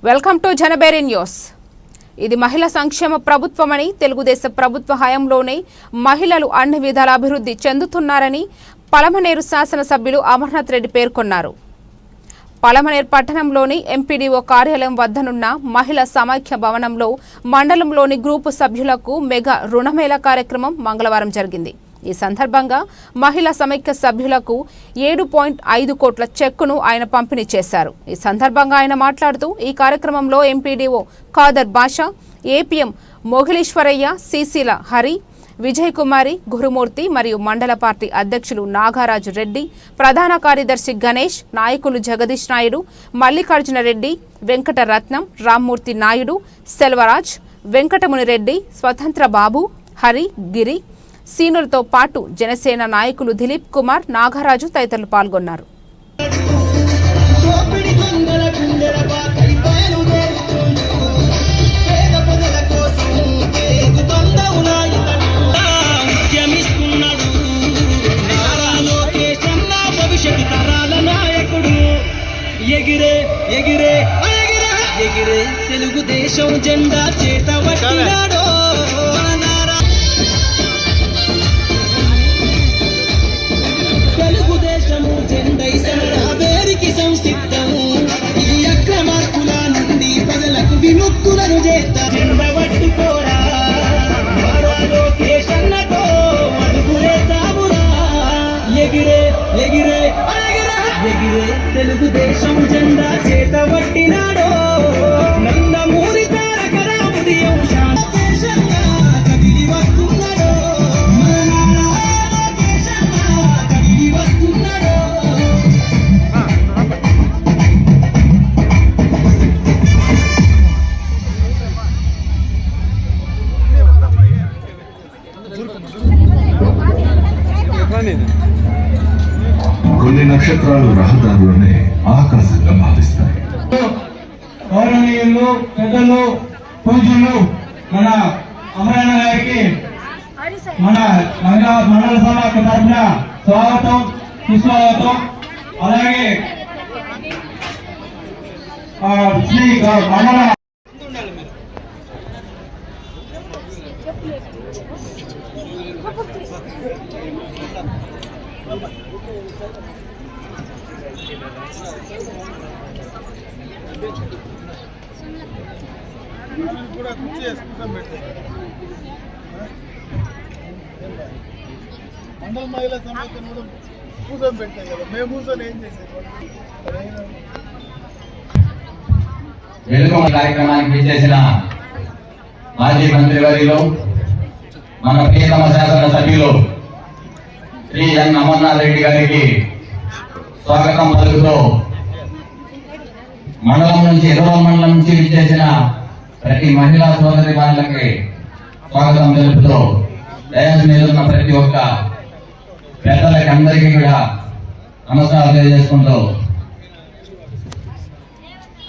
Welcome to జనబేరి news. ఇది మహిళా సంక్షేమ ప్రభుత్వమని, తెలుగుదేశం ప్రభుత్వ హయాంలోనే మహిళలు అన్ని విధాల అభివృద్ధి చెందుతున్నారని పలమనేరు శాసనసభ్యులు అమర్నాథ్ రెడ్డి పేర్కొన్నారు. పలమనేరు పట్టణంలోని ఎంపీడీఓ కార్యాలయం వద్దనున్న మహిళా సమైక్య భవనంలో మండలంలోని గ్రూపు సభ్యులకు మెగా రుణమేళా కార్యక్రమం మంగళవారం జరిగింది. ఈ సందర్భంగా మహిళా సమైక్య సభ్యులకు 7.5 కోట్ల చెక్కును ఆయన పంపిణీ చేశారు. ఈ సందర్భంగా ఆయన మాట్లాడుతూ ఈ కార్యక్రమంలో ఎంపీడీఓ ఖాదర్ బాషా, ఏపీఎం మొగిలీశ్వరయ్య, సిసిల హరి, విజయ్ కుమారి, గురుమూర్తి మరియు మండల పార్టీ అధ్యక్షులు నాగరాజు రెడ్డి, ప్రధాన కార్యదర్శి గణేష్, నాయకులు జగదీష్ నాయుడు, మల్లికార్జున రెడ్డి, వెంకటరత్నం, రామ్మూర్తి నాయుడు, సెల్వరాజ్, వెంకటమునిరెడ్డి, స్వతంత్ర బాబు, హరి, గిరి, సీనులతో పాటు జనసేన నాయకులు దిలీప్ కుమార్, నాగరాజు తదితరులు పాల్గొన్నారు. తెలుగుదేశం జెండా చేత పట్టినాడో, తెలుగుదేశము జెండై సమరావేరికి సంసిద్ధం. ఈ అక్రమార్కుల నుండి ప్రజలకు విముక్తులను చేత జెండ పట్టుకోరా, లోకేషన్నతో అడుగులేతామురా. ఎగిరే ఎగిరే ఎగిరే తెలుగుదేశం జెండా చేత పట్టినాడో, నందమూరి తారక రాముడి అంశాంగా కదిలి వస్తున్నాడో, కదిలి వస్తున్నాడో. కొన్ని నక్షత్రాలు రహదారులోనే ఆకాశంగా భావిస్తాయి. గౌరవనీయులు, పెద్దలు, పూజలు మన అమరన్న గారికి మన మండల సమాఖ్య తరఫున స్వాగతం, సుస్వాగతం. అలాగే శ్రీ మండల కూడా కుర్చీ వేసుకుంటాం పెట్టారు. మండల మహిళా సమైక్యం కూడా కూర్చొని పెట్టాం కదా, మేము కూర్చొని ఏం చేసేది. వెలుగుమ కార్యక్రమానికి విచ్చేసిన మాజీ మంత్రివర్యులు, మన ప్రియతమ శాసన సభ్యులు శ్రీ ఎన్ అమర్నాథ్ రెడ్డి గారికి స్వాగతం పలుకుతూ, మండలం నుంచి ఇరవై మండలం నుంచి విచ్చేసిన ప్రతి మహిళా సోదరి వాళ్ళకి స్వాగతం తెలుపుతూ, దయాస్ మీద ఉన్న ప్రతి ఒక్క పెద్దలకి అందరికీ కూడా నమస్కారం తెలియజేసుకుంటూ,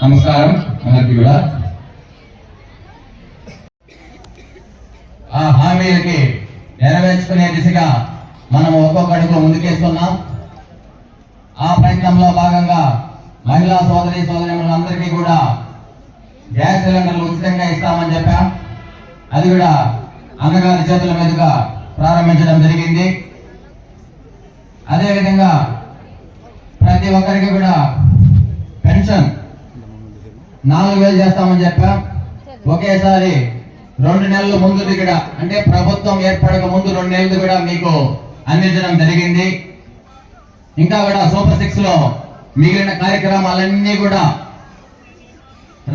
నమస్కారం అందరికీ కూడా. ఆ హామీలకి నెరవేర్చుకునే దిశగా మనం ఒక్కొక్క అడుగు ముందుకేస్తున్నాం. ఆ ప్రయత్నంలో భాగంగా మహిళా సోదరీమణులందరికీ కూడా గ్యాస్ సిలిండర్లు ఉచితంగా ఇస్తామని చెప్పాం. అది కూడా అన్నగారి చేతుల మీదుగా ప్రారంభించడం జరిగింది. అదేవిధంగా ప్రతి ఒక్కరికి కూడా పెన్షన్ 4,000 చేస్తామని చెప్పాం. ఒకేసారి 2 నెలల ముందు కూడా, అంటే ప్రభుత్వం ఏర్పడక ముందు 2 నెలలు కూడా మీకు అందించడం జరిగింది. ఇంకా కూడా సూపర్ 6 లో మిగిలిన కార్యక్రమాలన్నీ కూడా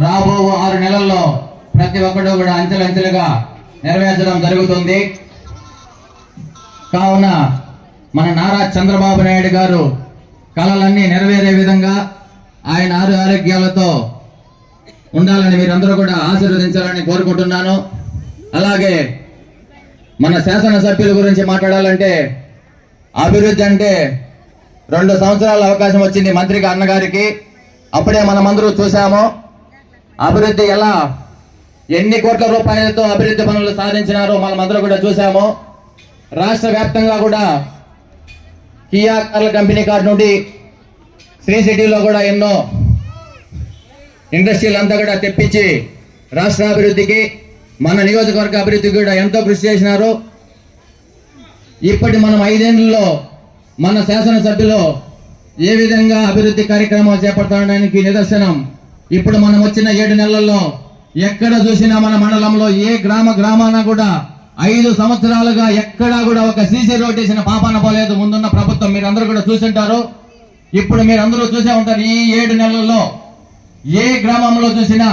రాబో 6 నెలల్లో ప్రతి ఒక్కరు కూడా అంచెలంచెలుగా నెరవేర్చడం జరుగుతుంది. కావున మన నారా చంద్రబాబు నాయుడు గారు కళలన్నీ నెరవేరే విధంగా ఆయన ఆరోగ్యాలతో ఉండాలని మీరందరూ కూడా ఆశీర్వదించాలని కోరుకుంటున్నాను. అలాగే మన శాసనసభ్యుల గురించి మాట్లాడాలంటే, అభివృద్ధి అంటే 2 సంవత్సరాల అవకాశం వచ్చింది మంత్రిగా అన్నగారికి. అప్పుడే మనమందరూ చూసాము అభివృద్ధి ఎలా, ఎన్ని కోట్ల రూపాయలతో అభివృద్ధి పనులు సాధించినారో మనమందరూ కూడా చూసాము. రాష్ట్ర వ్యాప్తంగా కూడా కియా కార్ల కంపెనీ కాడ నుండి శ్రీ సిటీలో కూడా ఎన్నో ఇండస్ట్రీలు అంతా కూడా తెప్పించి రాష్ట్ర అభివృద్ధికి మన నియోజకవర్గ అభివృద్ధికి కూడా ఎంతో కృషి చేసినారు. ఇప్పటి మనం 5 ఏళ్లలో మన శాసనసభ్యులు ఏ విధంగా అభివృద్ధి కార్యక్రమాలు చేపట్టడానికి నిదర్శనం ఇప్పుడు మనం వచ్చిన 7 నెలల్లో ఎక్కడ చూసినా మన మండలంలో ఏ గ్రామాన కూడా 5 సంవత్సరాలుగా ఎక్కడా కూడా ఒక సీసీ రోడ్ వేసిన పాపాన పోలేదు. ముందున్న ప్రభుత్వం మీరందరూ కూడా చూసింటారు. ఇప్పుడు మీరందరూ చూసే ఉంటారు. ఈ 7 నెలల్లో ఏ గ్రామంలో చూసినా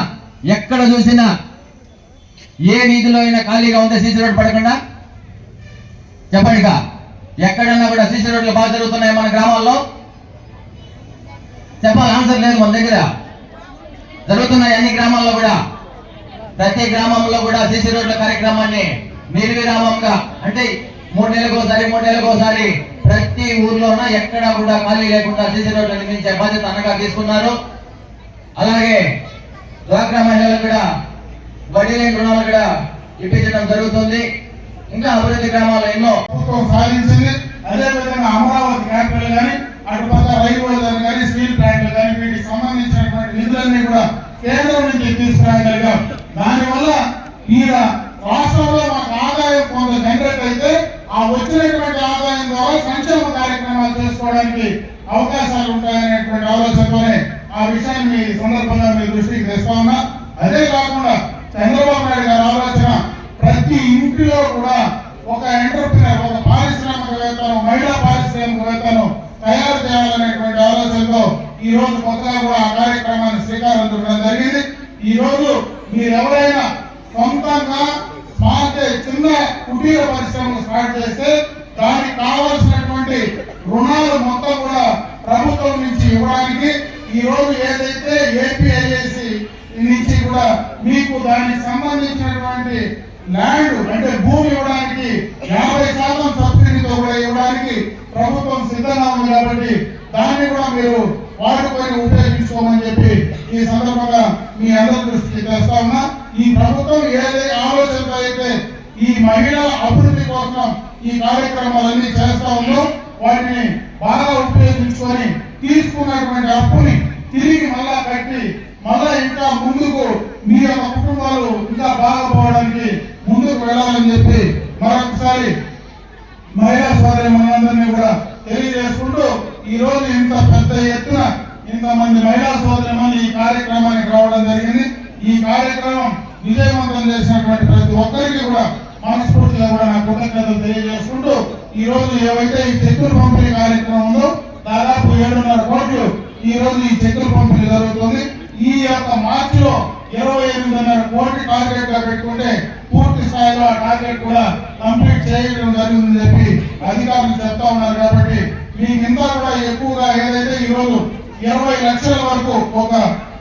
ఎక్కడ చూసినా ఏ వీధిలో అయినా ఖాళీగా ఉంటే సీసీ రోడ్ పడకుండా చెప్పండిగా. ఎక్కడన్నా కూడా సీసీ రోడ్లు బాగా జరుగుతున్నాయి మన గ్రామాల్లో? చెప్పాలి, ఆన్సర్ లేదు మన దగ్గర. జరుగుతున్నాయి అన్ని గ్రామాల్లో కూడా. ప్రతి గ్రామంలో కూడా సీసీ రోడ్ల కార్యక్రమాన్ని నిర్విరామంగా అంటే 3 నెలలకోసారి ప్రతి ఊర్లోన ఎక్కడా కూడా ఖాళీ లేకుండా సీసీ రోడ్లు నిర్మించే బాధ్యత అనగా తీసుకున్నారు. అలాగే డ్వాక్రా మహిళలకు కూడా వడ్డీ లేని రుణాలు కూడా ఇప్పించడం జరుగుతుంది. ఇంకా అభివృద్ధి గ్రామాలు ఎన్నో ప్రభుత్వం సాధించింది. అదేవిధంగా అమరావతి క్యాపిటల్ కానీ అటుపక్క రైల్వే కానీ స్టీల్ ప్లాంట్లు కానీ వీటికి సంబంధించినటువంటి నిధులన్నీ కూడా కేంద్రం నుంచి తీసుకురాగలిగాం. దానివల్ల ఈ రాష్ట్రంలో మాకు ఆదాయం కొంత జనరేట్ అయితే ఆ వచ్చినటువంటి ఆదాయం ద్వారా సంక్షేమ కార్యక్రమాలు చేసుకోవడానికి అవకాశాలు ఉంటాయనేటువంటి ఆలోచనతోనే ఆ విషయాన్ని మీ సందర్భంగా మీ దృష్టికి తెస్తా ఉన్నా. అదే కాకుండా చంద్రబాబు నాయుడు గారి ఆలోచన ప్రతి ఇంటిలో కూడా ఒక ఎంటర్ప్రినర్, ఒక పారిశ్రామికవేత్తను, మహిళా పారిశ్రామికవేత్తను తయారు చేయాలనేటువంటి ఆలోచనతో ఈ రోజు కొత్తగా కూడా ఆ కార్యక్రమాన్ని శ్రీకారం చుట్టడం జరిగింది. ఈ రోజు మీరు ఎవరైనా సొంతంగా చిన్న కుటీర పరిశ్రమలు స్టార్ట్ చేస్తే దానికి కావలసినటువంటి రుణాలు మొత్తం కూడా ప్రభుత్వం నుంచి ఇవ్వడానికి ఈ రోజు ఏదైతే ఏపీఐఏసి నుంచి కూడా మీకు దానికి సంబంధించినటువంటి ల్యాండ్ అంటే భూమి ఇవ్వడానికి 50% సబ్సిడీతో కూడా ఇవ్వడానికి ప్రభుత్వం సిద్ధంగా ఉంది. కాబట్టి దాన్ని కూడా మీరు వాటిపైన ఉపయోగించుకోమని చెప్పి ఈ సందర్భంగా మీ అందరి దృష్టికి తెస్తా ఉన్నా. ఈ ప్రభుత్వం ఏదైతే ఆలోచనతో అయితే ఈ మహిళల అభివృద్ధి కోసం ఈ కార్యక్రమాలన్నీ చేస్తా ఉందో వాటిని బాగా ఉపయోగించుకొని తీసుకున్నటువంటి అప్పుని తిరిగి మళ్ళా కట్టి మళ్ళా ఇంకా ముందుకు మీ యొక్క కుటుంబాలు ఇంకా బాగా పోవడానికి ముందుకు వెళ్ళాలని చెప్పి మరొకసారి మహిళా సోదరి మనందరినీ కూడా తెలియజేసుకుంటూ ఈ రోజు ఇంత పెద్ద ఎత్తున ఇంతమంది మహిళా సోదరి ఈ కార్యక్రమానికి రావడం జరిగింది. ఈ కార్యక్రమం విజయవంతం చేసినటువంటి ప్రతి ఒక్కరికి కూడా మనస్ఫూర్తిగా కూడా నా కృతజ్ఞతలు తెలియజేసుకుంటూ ఈ రోజు ఏవైతే ఈ చెక్కుల పంపిణీ కార్యక్రమం ఉందో దాదాపు 7.5 కోట్లు ఈ రోజు ఈ చెక్కుల పంపిణీ జరుగుతుంది. ఈ యొక్క మార్చిలో 28.5 కోట్ల టార్గెట్ గా పెట్టుకుంటే పూర్తి స్థాయిలో ఆ టార్గెట్ కూడా కంప్లీట్ చేయడం జరిగిందని చెప్పి అధికారులు చెప్తా ఉన్నారు. కాబట్టి మీకు ఇంత కూడా ఎక్కువగా ఏదైతే ఈ రోజు 20 లక్షల వరకు ఒక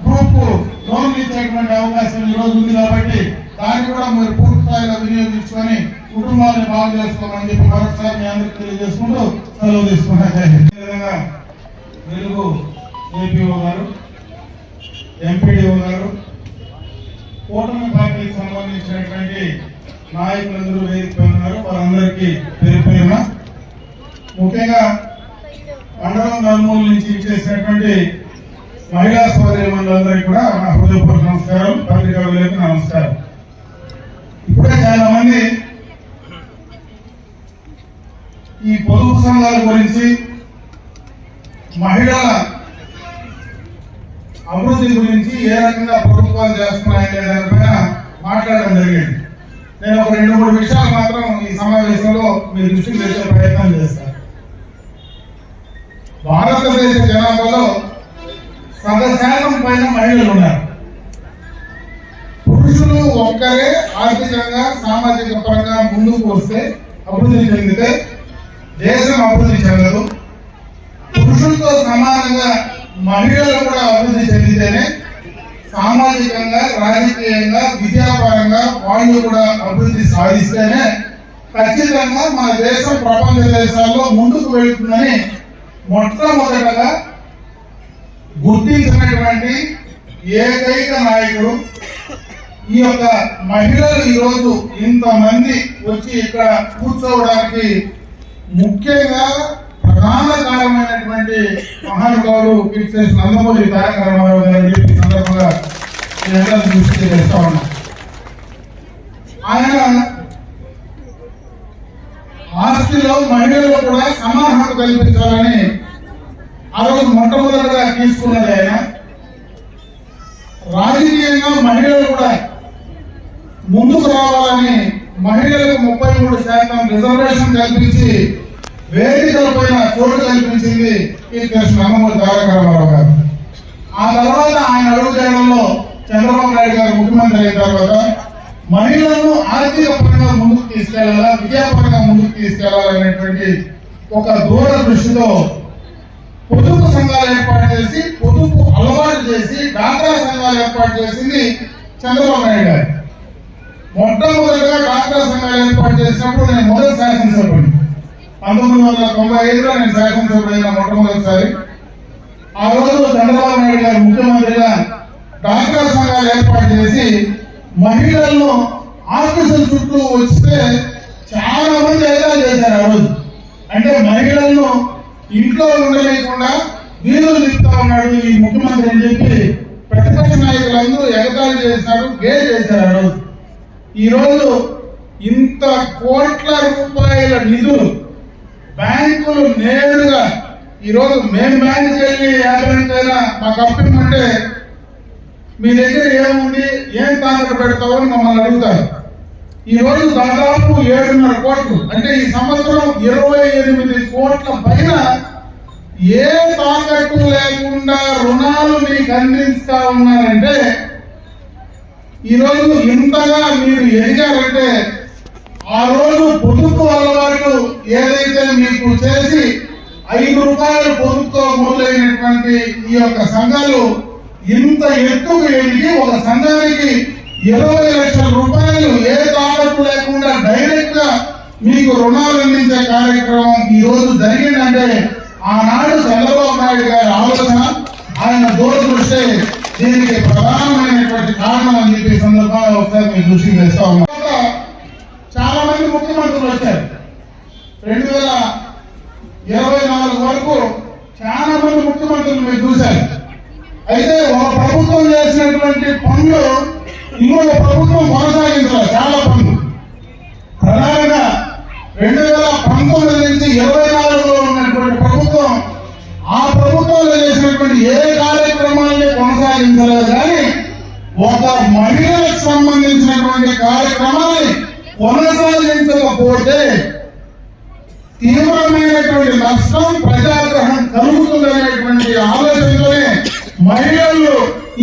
గ్రూప్ లోన్ ఇచ్చేటువంటి అవకాశం ఈ రోజు ఉంది. కాబట్టి దాన్ని కూడా మీరు పూర్తి స్థాయిలో వినియోగించుకొని కుటుంబాన్ని బాగు చేసుకోమని చెప్పి మరొకసారి మీ అందరికీ తెలియజేసుకుంటూ సెలవు తీసుకున్నా. వెలుగు ఏపీఓ గారు, ఎంపీడీఓ గారు, కూటమి పార్టీకి సంబంధించినటువంటి నాయకులందరూ వేదికపై ఉన్నారు. వారందరికీ పేరు పేరున ముఖ్యంగా మండలం నలుమూల నుంచి ఇచ్చేసినటువంటి మహిళా సోదరి మండలందరికీ కూడా నా హృదయపూర్వక నమస్కారం, పత్రికా విలేకరులకు నమస్కారం. ఇప్పుడే చాలా మంది ఈ పొదుపు సంఘాల గురించి, మహిళల అభివృద్ధి గురించి ఏ రకంగా ప్రభుత్వాలు చేస్తున్నాయనే దానిపైన మాట్లాడడం జరిగింది. నేను ఒక 2-3 విషయాలు మాత్రం ఈ సమావేశంలో మీ దృష్టికి తెచ్చే ప్రయత్నం చేస్తాను. భారతదేశ జనాభాలో 100% పైన మహిళలు ఉన్నారు. పురుషులు ఒక్కరే ఆర్థికంగా సామాజిక పరంగా ముందుకు వస్తే అభివృద్ధి చెందితే దేశం అభివృద్ధి చెందదు. పురుషులతో సమానంగా మహిళలు కూడా అభివృద్ధి చెందితేనే సామాజికంగా, రాజకీయంగా, విద్యాపరంగా వాళ్ళు కూడా అభివృద్ధి సాధిస్తేనే ఖచ్చితంగా మన దేశం ప్రపంచ దేశాల్లో ముందుకు వెళుతుందని మొట్టమొదటగా గుర్తించినటువంటి ఏకైక నాయకుడు ఈ యొక్క మహిళలు. ఈరోజు ఇంతమంది వచ్చి ఇక్కడ కూర్చోవడానికి ముఖ్యంగా ప్రధాన కారణమైనటువంటి మహానుభావుడు నందమూరి తారక రామారావు గారు సందర్భంగా నేను దృష్టి చేస్తా ఉన్నా. ఆయన ఆస్తిలో మహిళలకు కూడా సమాన హక్కు కల్పించాలని ఆ రోజు మొట్టమొదటిగా తీసుకున్నది ఆయన. రాజకీయంగా మహిళలు కూడా ముందుకు రావాలని మహిళలకు 33% రిజర్వేషన్ కల్పించి వేదికలపైన చోటు కల్పించింది ఈ నందమూరి తారక రామారావు గారు. ఆ తర్వాత ఆయన అడుగుజాడల్లో చంద్రబాబు నాయుడు గారు ముఖ్యమంత్రి అయిన తర్వాత మహిళలను ఆర్థిక పరంగా ముందుకు తీసుకెళ్లాలా, విద్యాపరంగా ముందుకు తీసుకెళ్లాలనేటువంటి ఒక దూరదృష్టితో పొదుపు సంఘాలు ఏర్పాటు చేసి, పొదుపు అలవాటు చేసి డాక్రా సంఘాలు ఏర్పాటు చేసింది చంద్రబాబు నాయుడు గారు. మొట్టమొదటిగా డాక్రా సంఘాలు ఏర్పాటు చేసినప్పుడు నేను మొదటి శాసనసభ్యుడు 1995లో నేను శాసనసభ్యుడు అయిన మొట్టమొదటిసారి. ఆ రోజు చంద్రబాబు నాయుడు గారు ముఖ్యమంత్రిగా డాక్రా సంఘాలు ఏర్పాటు చేసి మహిళలను ఆఫీసుల చుట్టూ వస్తే చాలా మంది ఎగతాళి చేశారు ఆ రోజు. అంటే మహిళలను ఇంట్లో ఉండలేకుండా వీధులు తిప్పుతా ఉన్నాడు ఈ ముఖ్యమంత్రి అని చెప్పి ప్రతిపక్ష నాయకులందరూ ఎగతాళి చేశారు, గేట్ చేశారు ఆ రోజు. ఈరోజు ఇంత కోట్ల రూపాయల నిధులు బ్యాంకులు నేరుగా ఈరోజు మేము బ్యాంకుకి వెళ్ళి 50 అయినా మాకు అప్పిమంటే మీ దగ్గర ఏముంది, ఏం తాకట్టు పెడతామని మమ్మల్ని అడుగుతారు. ఈ రోజు దాదాపు 7.5 కోట్లు, అంటే ఈ సంవత్సరం 28 కోట్ల పైన ఏ తాకట్టు లేకుండా రుణాలు మీకు అందిస్తా ఉన్నారంటే ఈరోజు ఇంతగా మీరు ఎదిగారంటే ఆ రోజు పొదుపు అలవాటు ఏదైతే మీకు చేసి 5 రూపాయలు పొదుపుతో మొదలైనటువంటి ఈ యొక్క సంఘాలు ఇంత ఎత్తుకు ఎదిగి ఒక సంఘానికి 20 లక్షల రూపాయలు ఏ తాకట్టు లేకుండా డైరెక్ట్ గా మీకు రుణాలు అందించే కార్యక్రమం ఈ రోజు జరిగిందంటే ఆనాడు చంద్రబాబు నాయుడు గారి ఆలోచన, ఆయన దూరదృష్టి దీనికి ప్రధానమైనటువంటి కారణం అని చెప్పి సందర్భంగా ఒకసారి మీరు దృష్టికి తెస్తా ఉన్నారు. చాలా మంది ముఖ్యమంత్రులు వచ్చారు. 2024 వరకు చాలా మంది ముఖ్యమంత్రులు మీరు చూశారు. అయితే ఒక ప్రభుత్వం చేసినటువంటి పనులు ఇంకొక ప్రభుత్వం కొనసాగించాలి. చాలా పనులు ప్రధానంగా 2019 నుంచి 24లో ఉన్నటువంటి ప్రభుత్వం ఆ ప్రభుత్వంలో చేసినటువంటి ఏ కార్యక్రమాన్ని కొనసాగించలేదు. కానీ ఒక మహిళలకు సంబంధించినటువంటి కార్యక్రమాన్ని కొనసాగించకపోతే తీవ్రమైనటువంటి నష్టం, ప్రజాగ్రహం కలుగుతుందనేటువంటి ఆలోచనతోనే మహిళలు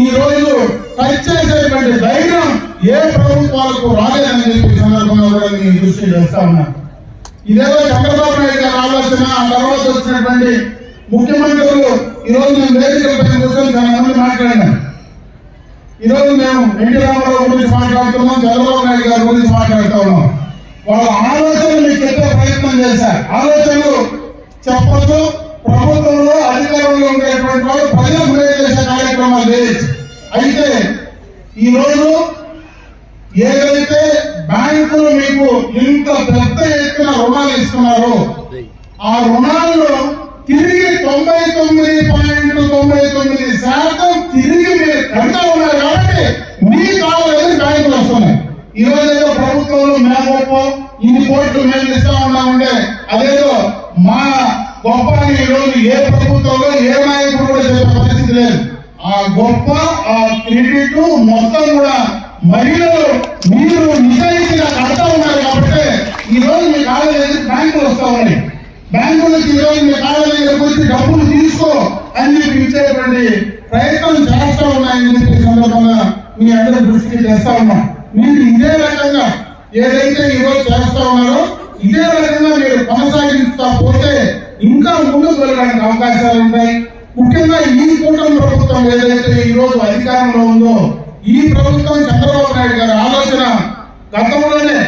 ఈ రోజు టచ్ చేసేటువంటి ధైర్యం ఏ ప్రభుత్వాలకు రాలేదని చెప్పి సందర్భంగా కూడా నేను దృష్టి చేస్తా ఉన్నాను. ఇదేదో చంద్రబాబు నాయుడు గారి ఆలోచన. ఆ తర్వాత వచ్చినటువంటి ముఖ్యమంత్రులు ఈరోజు మేము వేదికలపై కూర్చొని చాలా మంది మాట్లాడినాం. ఈరోజు మేము ఎన్టీ రామారావు గురించి మాట్లాడుతున్నాం, చంద్రబాబు నాయుడు గారి గురించి మాట్లాడుతూ ఉన్నాం. వాళ్ళ ఆలోచనలు మీకు చెప్పే ప్రయత్నం చేశారు. ఆలోచనలు చెప్పచ్చు. ప్రభుత్వంలో అధికారంలో ఉండేటువంటి వాళ్ళు ప్రజలకు మేలు చేసే కార్యక్రమాలు చేయొచ్చు. అయితే ఈరోజు ఏదైతే బ్యాంకులు మీకు ఇంత పెద్ద ఎత్తున రుణాలు ఇస్తున్నారో ఆ రుణాల్లో తిరిగి 99.99% తిరిగి మీరు కడతా ఉన్నారు. కాబట్టి మీ కావాలని బ్యాంకులు వస్తున్నాయి. ఈ రోజు ఏదో ప్రభుత్వంలో మేము గొప్ప, ఇన్ని కోట్లు మేము ఇస్తా ఉన్నామంటే అదేదో మా గొప్ప అని ఈ రోజు ఏ ప్రభుత్వంలో ఏ నాయకుడు కూడా చెప్పే పరిస్థితి లేదు. ఆ గొప్ప, ఆ క్రెడిట్ మొత్తం కూడా మహిళలు మీరు నిజాయితీగా కడతా ఉన్నారు. కాబట్టి ఈ రోజు మీ కాళ్ళ దగ్గర బ్యాంకులు వస్తా ఉన్నాయి. బ్యాంకుల నుంచి ఈ రోజు మీ కాళ్ళ దగ్గరకు వచ్చి డబ్బులు తీసుకో అని చెప్పి ఇచ్చేటువంటి ప్రయత్నం చేస్తా ఉన్నాయని చెప్పి సందర్భంగా మీ అందరూ దృష్టికి చేస్తా ఉన్నాం. మీరు ఇదే రకంగా ఏదైతే ఈ రోజు చేస్తా ఉన్నారో ఇదే రకంగా మీరు కొనసాగిస్తా పోతే ఇంకా ముందుకు వెళ్ళడానికి అవకాశాలు ఉంటాయి. ముఖ్యంగా ఈ కూటమి ప్రభుత్వం ఏదైతే ఈ రోజు అధికారంలో ఉందో ఈ ప్రభుత్వం చంద్రబాబు నాయుడు గారి ఆలోచన గతంలోనే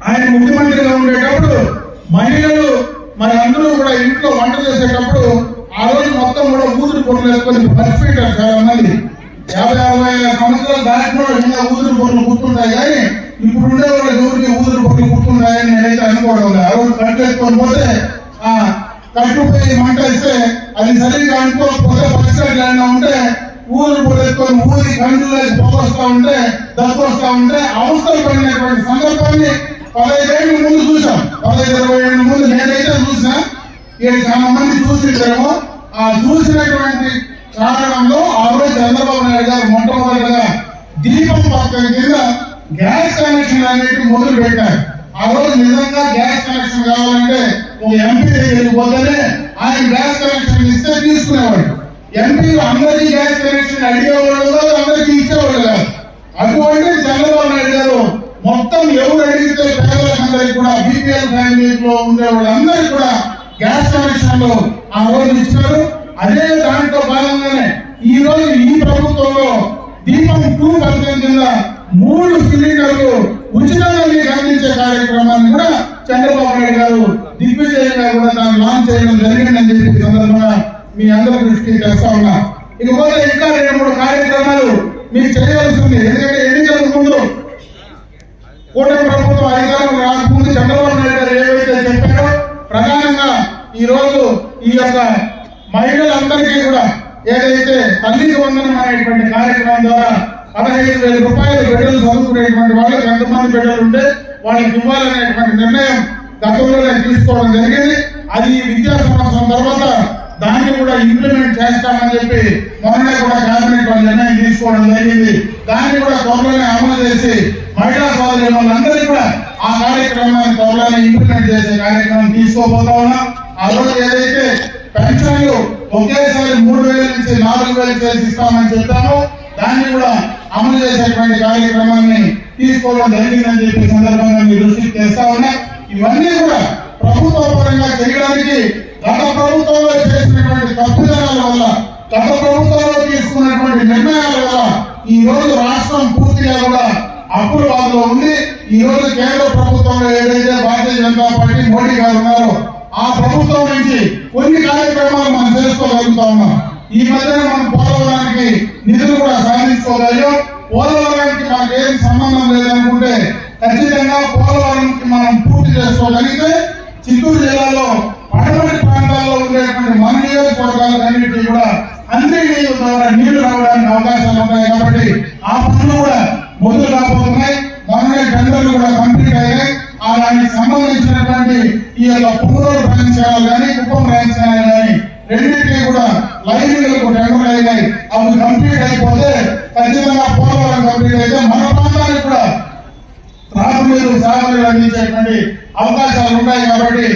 ఆయన ముఖ్యమంత్రిగా ఉండేటప్పుడు మహిళలు మరి అందరూ కూడా ఇంట్లో వంట చేసేటప్పుడు ఆ రోజు మొత్తం కూడా ఊదురు పొట్లు వేసుకొని మర్చిపోయారు. చాలా మంది 50-60 సంవత్సరాలు దాటిలో ఇంకా ఊదురు పొట్లు గుర్తుంటాయి. కానీ ఇప్పుడు ఉండే వాళ్ళకి ఊరికి ఊదురు పొట్లు గుర్తుంటాయని నేనైతే అనుకోవడం ఉంది. ఆ రోజు కట్టు వేసుకొని పోతే కట్టుపోయి మంట ఇస్తే అది సరిగ్గా అనుకోకపోతే పరిస్థితులు ఏమైనా ఉంటే ఊరు పొడెత్తుకొని ఊరి కండ్రులో పొగొస్తా ఉంటే దగ్గు వస్తా ఉంటే అవసరం పడినటువంటి సందర్భాన్ని 15 ఏళ్ళ ముందు చూసాం. 15-20 ఏళ్ళ ముందు నేనైతే చూసినా, ఇక్కడ చాలా మంది చూసింటారేమో. ఆ చూసినటువంటి కారణంలో ఆ రోజు చంద్రబాబు నాయుడు గారు మొట్టమొదటిగా దీపం పథకం కింద గ్యాస్ కనెక్షన్ అనేది మొదలు పెట్టారు. ఆ రోజు నిజంగా గ్యాస్ కనెక్షన్ కావాలంటే ఒక ఎంపీ దగ్గరికి పోతేనే ఆయన గ్యాస్ కనెక్షన్ ఇస్తే తీసుకునేవాడు. ఎంపీలు అందరికీ గ్యాస్ కనెక్షన్ అడిగేవాళ్ళు కాదు, అందరికీ ఇచ్చేవాళ్ళు కాదు. అటువంటి చంద్రబాబు నాయుడు గారు మొత్తం ఎవరు అడిగితే పేదలందరికీ కూడా బీపీఎల్ ఫ్యామిలీలో ఉండే వాళ్ళందరికీ కూడా గ్యాస్ కనెక్షన్లు ఆ రోజు ఇచ్చినారు. అదే దాంట్లో భాగంగానే ఈ రోజు ఈ ప్రభుత్వంలో దీపం 2 పథకం కింద 3 సిలిండర్లు ఉచితంగా మీకు అందించే కార్యక్రమాన్ని కూడా చంద్రబాబు నాయుడు గారు దిగ్విజయంగా కూడా దాన్ని లాంచ్ చేయడం జరిగిందని చెప్పి సందర్భంగా మీ అందరి దృష్టికి తెస్తా ఉన్నా. ఇకపోతే ఇంకా 2-3 కార్యక్రమాలు మీకు చేయవలసి ఉంది. ఎందుకంటే ఎన్నికలకు ముందు కూటమి ప్రభుత్వం అధికారం రాకముందు చంద్రబాబు నాయుడు గారు ఏవైతే చెప్పారో ప్రధానంగా ఈ రోజు ఈ యొక్క మహిళలందరికీ కూడా ఏదైతే తల్లికి వందనం అనేటువంటి కార్యక్రమం ద్వారా 15,000 రూపాయలు బిడ్డలు చదువుకునేటువంటి వాళ్ళకి ఎంతమంది బిడ్డలు ఉంటే వాళ్ళకి ఇవ్వాలనేటువంటి నిర్ణయం గతంలోనే తీసుకోవడం జరిగింది. అది విద్యా సంవత్సరం తర్వాత దాన్ని కూడా ఇంప్లిమెంట్ చేస్తామని చెప్పి మొన్నే కూడా కేబినెట్ వాళ్ళు నిర్ణయం తీసుకోవడం జరిగింది. దాన్ని కూడా త్వరలోనే అమలు చేసి మహిళా సోదరుల వాళ్ళందరికీ కూడా ఆ కార్యక్రమాన్ని త్వరలోనే ఇంప్లిమెంట్ చేసే కార్యక్రమం తీసుకోబోతా ఉన్నాం. ఆ రోజు ఏదైతే పెన్షన్లు ఒకేసారి 3,000 నుంచి 4,000 చేసి ఇస్తామని చెప్పామో దాన్ని కూడా అమలు చేసేటువంటి కార్యక్రమాన్ని తీసుకోవడం జరిగిందని చెప్పి సందర్భంగా మీ దృష్టికి తెస్తా ఉన్నా. ఇవన్నీ కూడా ప్రభుత్వ పరంగా చేయడానికి గత ప్రభుత్వంలో చేసినటువంటి తప్పుదనాల వల్ల, గత ప్రభుత్వంలో తీసుకున్నటువంటి నిర్ణయాల వల్ల ఈ రోజు రాష్ట్రం పూర్తిగా కూడా అప్పుల బాధలో ఉంది. ఈ రోజు కేంద్ర ప్రభుత్వంలో ఏదైతే భారతీయ జనతా పార్టీ మోడీ గారు ఉన్నారో ఆ ప్రభుత్వం నుంచి కొన్ని కార్యక్రమాలు మనం చేసుకోగలుగుతా ఉన్నాం. ఈ మధ్యన మనం పోలవరానికి నిధులు కూడా సాధించుకోగలిగాం. పోలవరానికి మనకు ఏం సంబంధం లేదనుకుంటే ఖచ్చితంగా పోలవరానికి మనం పూర్తి చేసుకోగలిగితే చిత్తూరు జిల్లాలో పడమటి ప్రాంతాల్లో ఉండేటువంటి మన నియోజకవర్గాలన్నింటినీ కూడా అన్ని నీళ్ళ ద్వారా నీళ్లు రావడానికి అవకాశాలు ఉన్నాయి. కాబట్టి ఆ పనులు కూడా మొదలు రాబోతున్నాయి. మొన్నే టెండర్లు కూడా కంప్లీట్ అయ్యాయి. దానికి సంబంధించినటువంటి ఈ యొక్క పుంగూరు బ్రాంచ్ ఛానల్ కానీ కుప్పం బ్రాంచ్ ఛానల్ కానీ రెండింటినీ కూడా లైన్లకు టెండర్లు అయినాయి. అవి కంప్లీట్ అయిపోతే ఖచ్చితంగా పోలవరం కంప్లీట్ అయితే మన ప్రాంతానికి కూడా త్రాగునీరు సాగునీరు అందించేటువంటి అవకాశాలు ఉన్నాయి. కాబట్టి